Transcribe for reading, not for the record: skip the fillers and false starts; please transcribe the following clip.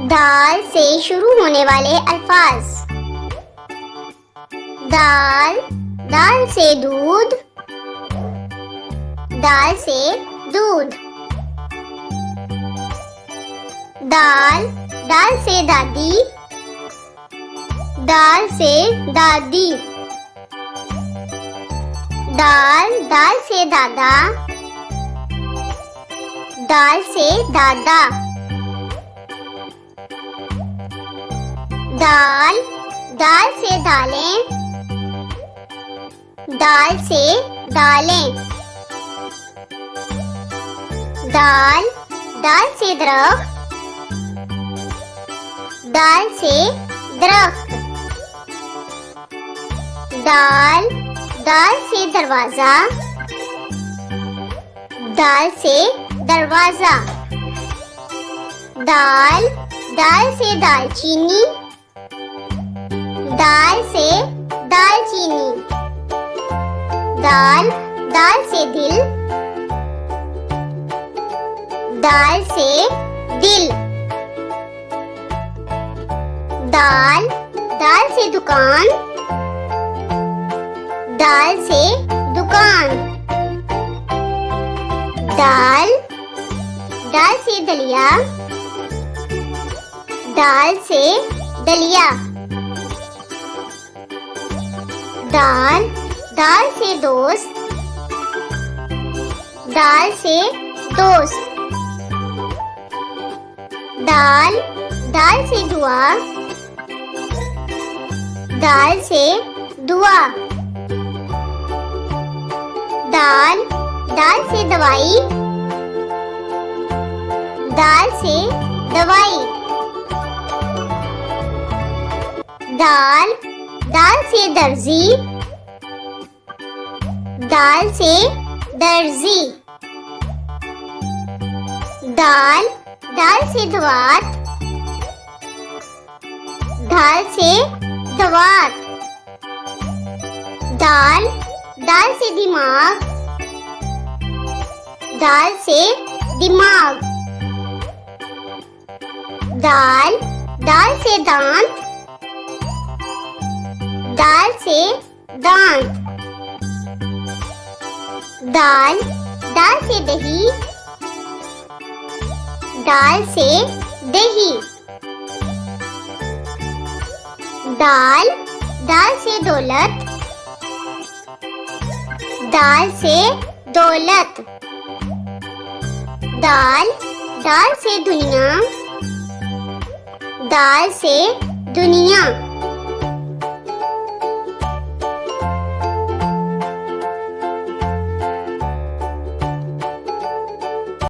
दाल से शुरू होने वाले अल्फाज। दाल, दाल से दूध, दाल से दूध। दाल, दाल से दादी, दाल से दादी। दाल, दाल से दादा, दाल से दादा। दाल, दाल से दालें, दाल से दालें। दाल, दाल से दरख्त, दाल से दरख्त। दाल, दाल से दरवाजा, दाल से दरवाजा। दाल, दाल से दालचीनी, दाल से दालचीनी। दाल, दाल से दिल, दाल से दिल। दाल, दाल से दुकान, दाल से दुकान। दाल, दाल से दलिया, दाल से दलिया। दाल, दाल से दोस्त, दाल से दोस्त। दाल, दाल से दुआ, दाल से दुआ। दाल, दाल से दवाई, दाल से दवाई। दाल, दाल से दर्जी, दाल से दर्जी। दाल, दाल से दवात, दाल से दवात। दाल, दाल से दिमाग, दाल से दिमाग। दाल, दाल से दांत, दाल से दांत। दाल, दाल से दही, दाल से दही। दाल, दाल से दौलत, दाल से दौलत। दाल, दाल से दुनिया, दाल से दुनिया।